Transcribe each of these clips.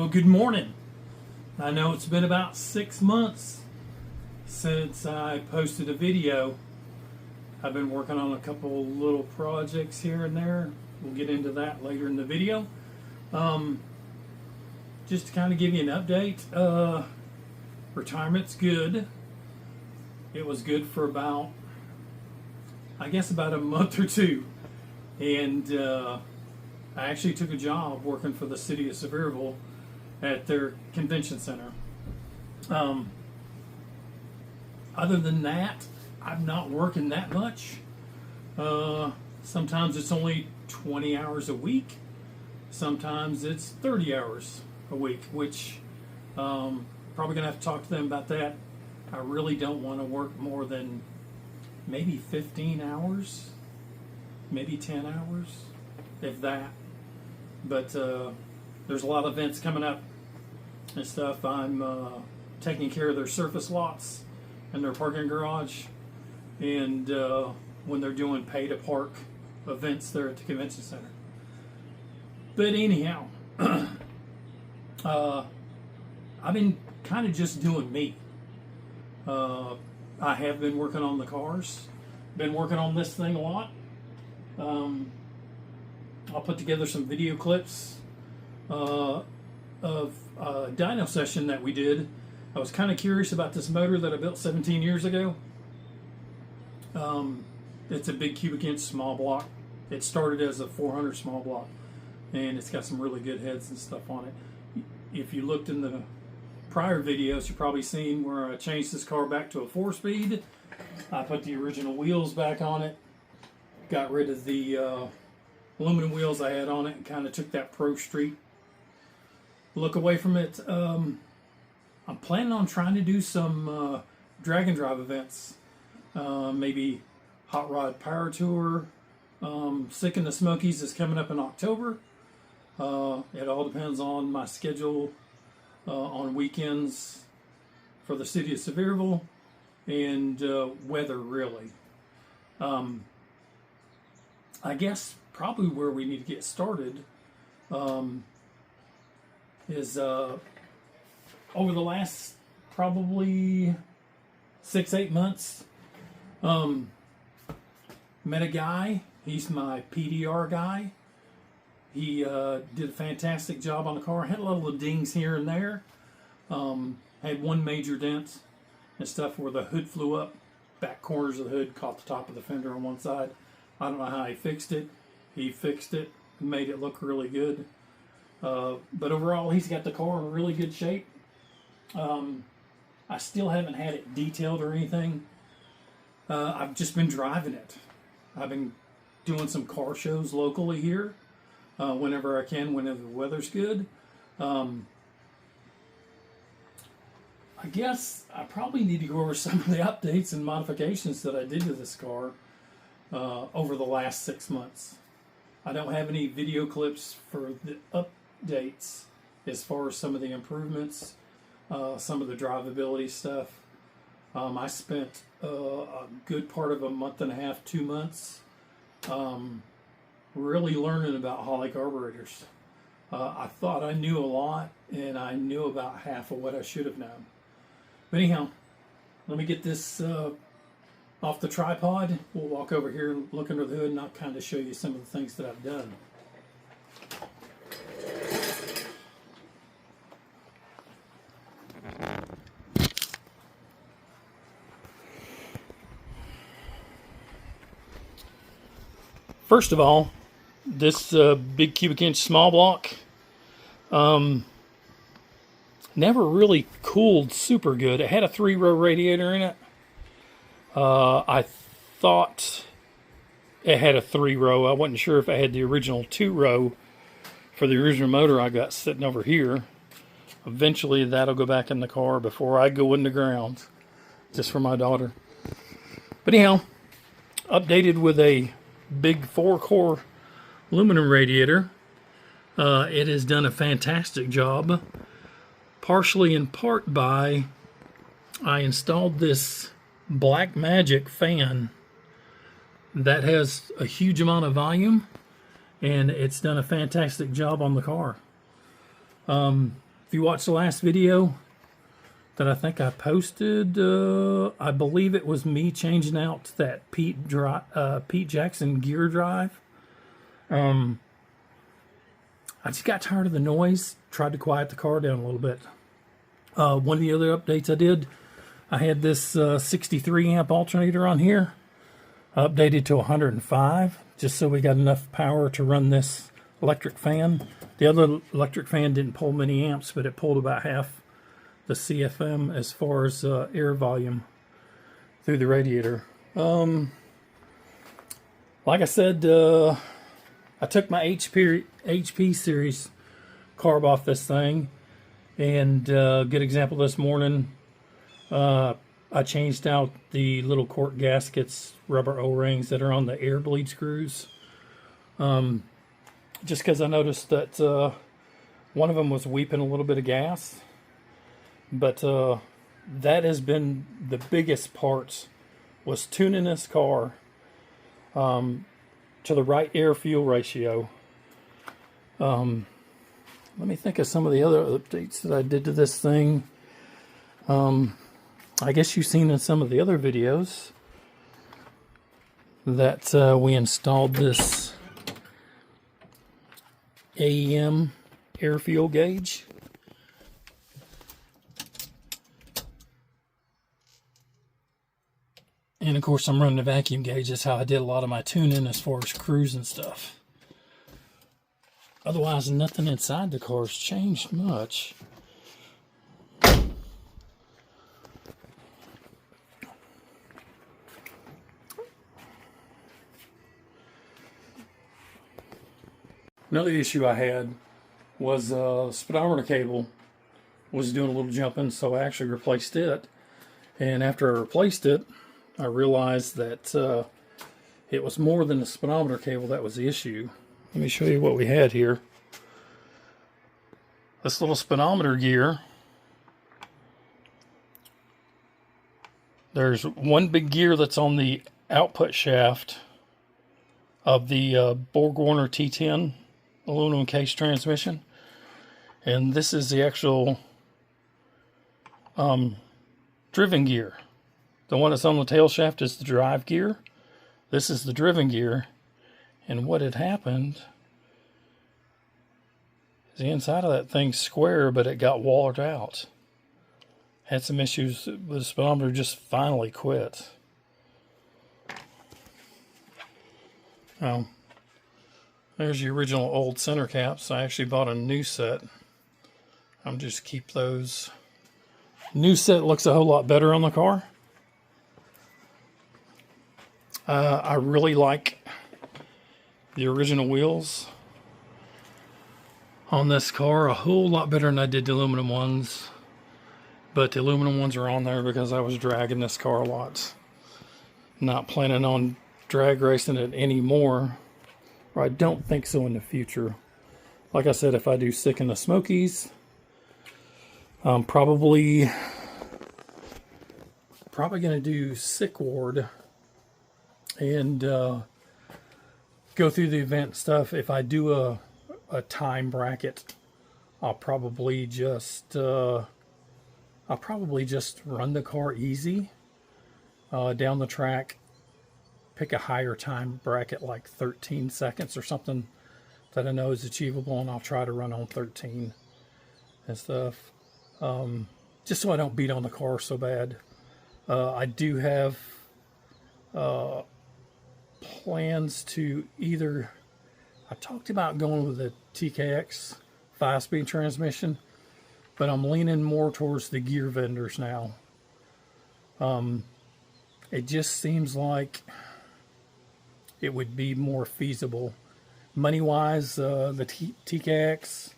Well, good morning. I know it's been about 6 months since I posted a video. I've been working on a couple little projects here and there. We'll get into that later in the video. Just to kind of give you an update, retirement's good. It was good for about a month or two. And I actually took a job working for the city of Sevierville at their convention center. Other than that, I'm not working that much. Sometimes it's only 20 hours a week. Sometimes it's 30 hours a week, which probably going to have to talk to them about that. I really don't want to work more than maybe 15 hours, maybe 10 hours, if that. But there's a lot of events coming up and stuff. I'm taking care of their surface lots and their parking garage, and when they're doing pay to park events there at the convention center. But anyhow, I've been kind of just doing me. I have been working on the cars, been working on this thing a lot. I'll put together some video clips of a dyno session that we did. I was kind of curious about this motor that I built 17 years ago. It's a big cubic inch small block. It started as a 400 small block, and it's got some really good heads and stuff on it. If you looked in the prior videos, you've probably seen where I changed this car back to a 4-speed. I put the original wheels back on it, got rid of the aluminum wheels I had on it, and kind of took that Pro Street look away from it. I'm planning on trying to do some drag and drive events, maybe Hot Rod Power Tour. Sick in the Smokies is coming up in October. It all depends on my schedule on weekends for the city of Sevierville and weather, really. I guess probably where we need to get started is over the last probably 6-8 months, met a guy. He's my PDR guy. He did a fantastic job on the car. Had a lot of dings here and there. Had one major dent and stuff where the hood flew up. Back corners of the hood caught the top of the fender on one side. I don't know how he fixed it. He fixed it, made it look really good. But overall, he's got the car in really good shape. I still haven't had it detailed or anything. I've just been driving it. I've been doing some car shows locally here whenever I can, whenever the weather's good. I guess I probably need to go over some of the updates and modifications that I did to this car over the last 6 months. I don't have any video clips for the updates as far as some of the improvements, some of the drivability stuff. I spent a good part of a month and a half, 2 months, really learning about Holley carburetors. I thought I knew a lot, and I knew about half of what I should have known. But anyhow, let me get this off the tripod. We'll walk over here and look under the hood, and I'll kind of show you some of the things that I've done. First of all, this big cubic inch small block never really cooled super good. It had a 3-row radiator in it. I thought it had a 3-row. I wasn't sure if it had the original 2-row for the original motor I got sitting over here. Eventually that'll go back in the car before I go in the ground, just for my daughter. But anyhow, updated with a big 4-core aluminum radiator. It has done a fantastic job, partially in part by I installed this Black Magic fan that has a huge amount of volume, and it's done a fantastic job on the car. you watched the last video that I think I posted, I believe it was me changing out that Pete Jackson gear drive. I just got tired of the noise, tried to quiet the car down a little bit. One of the other updates I did, I had this 63 amp alternator on here, updated to 105, just so we got enough power to run this electric fan. The other electric fan didn't pull many amps, but it pulled about half the CFM as far as air volume through the radiator. Like I said, I took my HP series carb off this thing, and good example this morning, I changed out the little cork gaskets, rubber O-rings that are on the air bleed screws, just because I noticed that one of them was weeping a little bit of gas. But that has been the biggest part, was tuning this car to the right air-fuel ratio. Let me think of some of the other updates that I did to this thing. I guess you've seen in some of the other videos that we installed this AEM air-fuel gauge. And of course I'm running a vacuum gauge. That's how I did a lot of my tuning as far as cruise and stuff. Otherwise, nothing inside the car has changed much. Another issue I had was speedometer cable was doing a little jumping, so I actually replaced it. And after I replaced it, I realized that it was more than the speedometer cable that was the issue. Let me show you what we had here. This little speedometer gear. There's one big gear that's on the output shaft of the BorgWarner T10 aluminum case transmission. And this is the actual driven gear. The one that's on the tail shaft is the drive gear. This is the driven gear. And what had happened is the inside of that thing's square, but it got walled out. Had some issues with the speedometer, just finally quit. There's the original old center caps. I actually bought a new set. I'm just keep those. New set looks a whole lot better on the car. I really like the original wheels on this car a whole lot better than I did the aluminum ones. But the aluminum ones are on there because I was dragging this car a lot. Not planning on drag racing it anymore. Or I don't think so in the future. Like I said, if I do Sick in the Smokies, I'm probably going to do Sick Ward and go through the event stuff. If I do a time bracket, I'll probably just run the car easy down the track, pick a higher time bracket like 13 seconds or something that I know is achievable, and I'll try to run on 13 and stuff, just so I don't beat on the car so bad. I do have plans to either, I talked about going with the TKX 5-speed transmission, but I'm leaning more towards the gear vendors now. It just seems like it would be more feasible. Money-wise, the TKX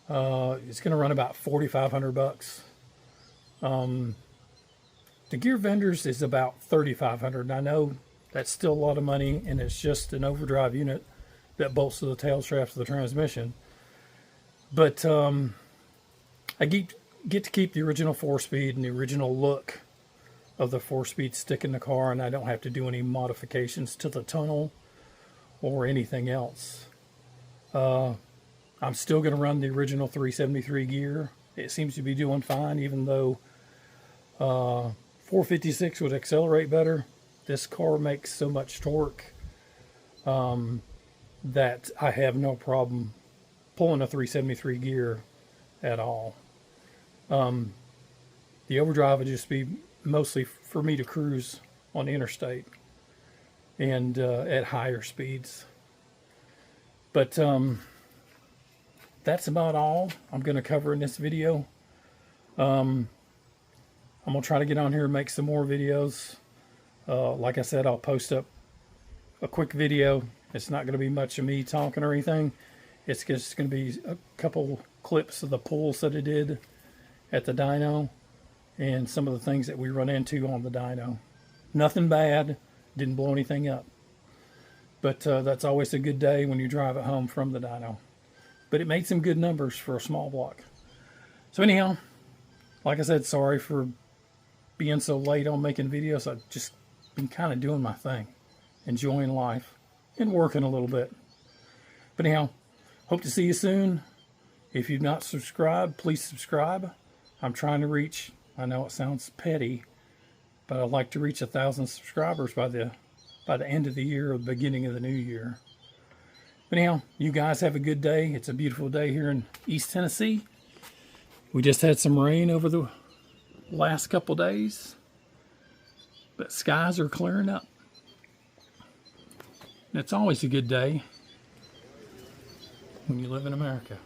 is going to run about $4,500. The gear vendors is about $3,500. And I know that's still a lot of money, and it's just an overdrive unit that bolts to the tail shaft of the transmission. But I get to keep the original 4-speed and the original look of the 4-speed stick in the car, and I don't have to do any modifications to the tunnel or anything else. I I'm still going to run the original 373 gear. It seems to be doing fine, even though 456 would accelerate better. This car makes so much torque that I have no problem pulling a 373 gear at all. The overdrive would just be mostly for me to cruise on the interstate and at higher speeds. But that's about all I'm going to cover in this video. I'm going to try to get on here and make some more videos. Like I said, I'll post up a quick video. It's not going to be much of me talking or anything. It's just going to be a couple clips of the pulls that I did at the dyno and some of the things that we run into on the dyno. Nothing bad, didn't blow anything up. But that's always a good day when you drive it home from the dyno. But it made some good numbers for a small block. So anyhow, like I said, sorry for being so late on making videos. I've just been kind of doing my thing, enjoying life, and working a little bit. But anyhow, hope to see you soon. If you've not subscribed, please subscribe. I'm trying to reach, I know it sounds petty, but I'd like to reach 1,000 subscribers by the end of the year or the beginning of the new year. But anyhow, you guys have a good day. It's a beautiful day here in East Tennessee. We just had some rain over the last couple days, but skies are clearing up. It's always a good day when you live in America.